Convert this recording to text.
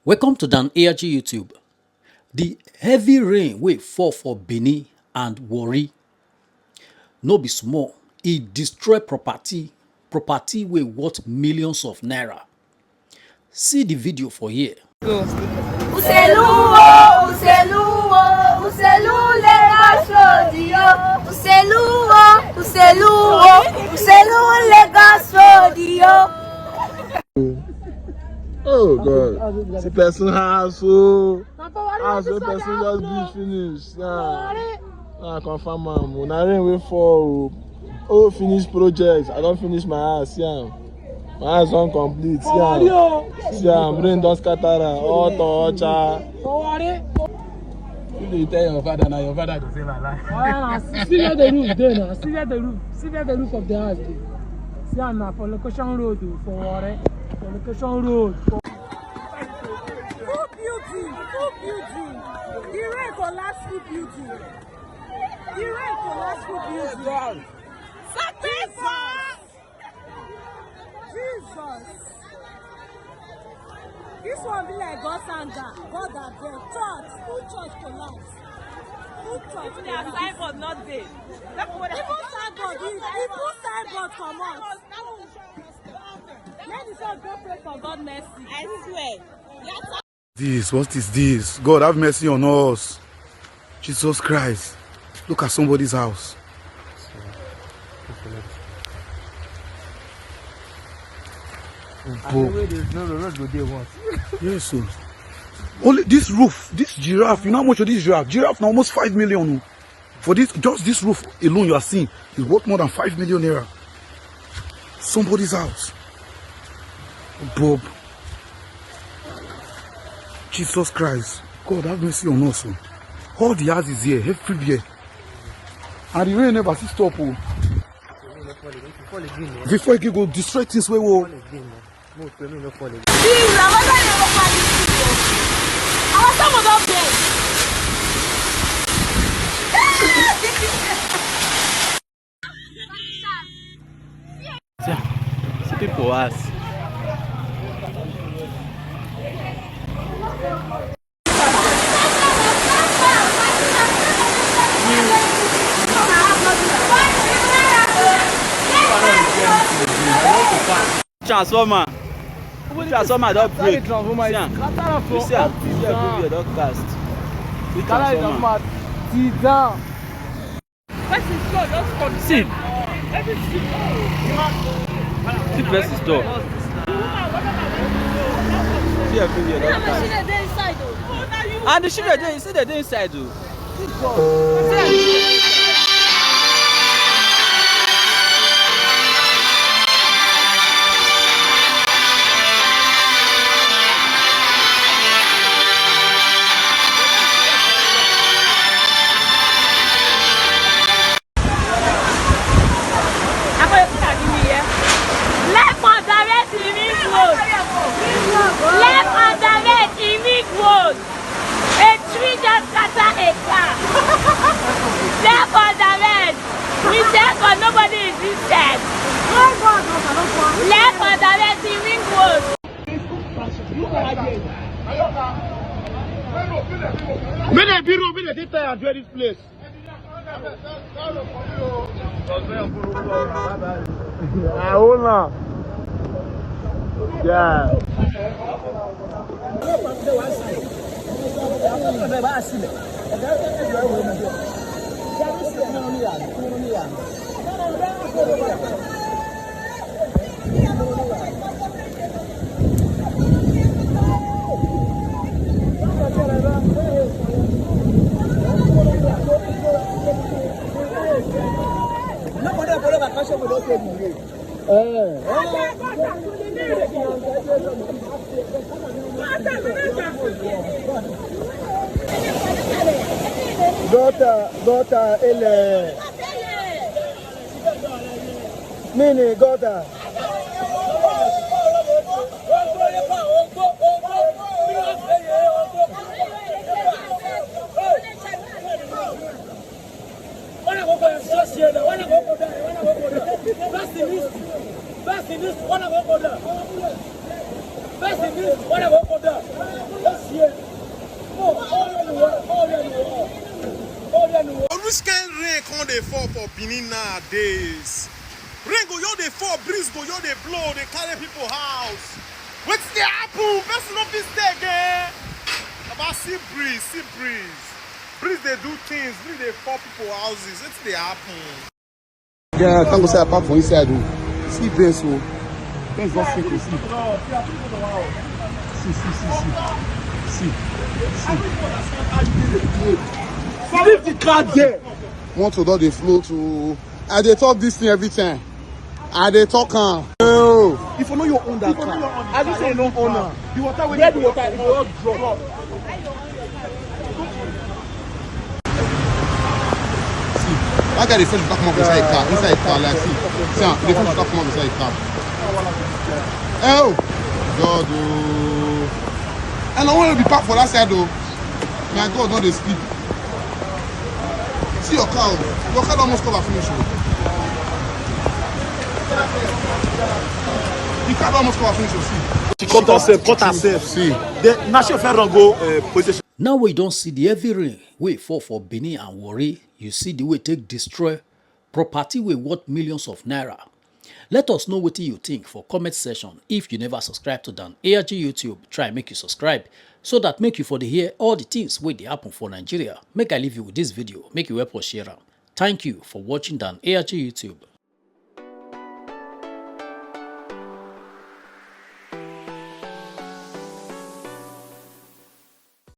Welcome to Dan ARG YouTube. The heavy rain wey fall for Benin and Warri no be small. E destroy property wey worth millions of naira. See the video for here. Uselu Lagos road yo. Uselu Lagos road yo. Oh God, the person has so person just be finished. Yeah, confirm man. Na rain wey fall. Oh, finish project. I don't finish my house. Yeah, my house don't complete. Yeah, rain don't scatter. All touch. You tell your father now. Your father to save my life. See where the roof there now. See where the roof of the house there. See now for location road for Warri. For location road. Full building. The rain collapse full building. Jesus. This one be like God's anger. God that there. Full church collapse. Full church. Even their signboard not there. Even signboard come out. Let the son go pray for God mercy. I swear. What is this? God have mercy on us. Jesus Christ. Look at somebody's house. Yes, sir. Only this roof, this giraffe, you know how much of this giraffe? Giraffe now almost 5 million. For this, just this roof alone you are seeing is worth more than 5 million naira. Somebody's house. Bob. Jesus Christ. God have mercy on us. All the houses here, everywhere. And the rain never stop. Before it go destroy things where we See people ask. Transformer don't break. You see everywhere don't cast. The transformer. See. See person's door. See everywhere don't cast. And the children there, you see they're inside though. A tree just scatter a car. Left on the red. We check on nobody is inside. Left on the red, the ring road. Many people did try and do this place. Yeah. Gota, ele. Mini, gota. Best in this, wanna go there. rain come dey fall for Benin nowadays. Rain go yo dey fall, breeze go yo dey blow, dey carry people house. Wetin dey happen? Person no fit stay again. About see breeze, see breeze. Breeze dey do things, breeze dey fall people houses. Wetin dey happen? Yeah, can't go say apart from inside. See Benz, so Benz not sink. See. Leave the car there. Want to do the flow to. I dey talk this thing every time. I dey talk Oh. If you know you own that car, I just say no owner. The water will get the water, it will drop. That guy, the first should come up inside the car, like, see, the first should come up inside the car. Oh, God, oh. And I want to be parked for that side, though. My God, don't they sleep. See your car don't almost cover finish. The car don't almost cover finish, see. Cut herself. See. Now she go position. Now we don't see the heavy rain wey fall for Benin and Warri, you see the way take destroy property wey worth millions of naira. Let us know what you think for comment section. If you never subscribe to Dan ARG YouTube, try make you subscribe so that make you for the hear all the things wey dey happen for Nigeria. Make I leave you with this video, make you help us share am. Thank you for watching Dan ARG YouTube.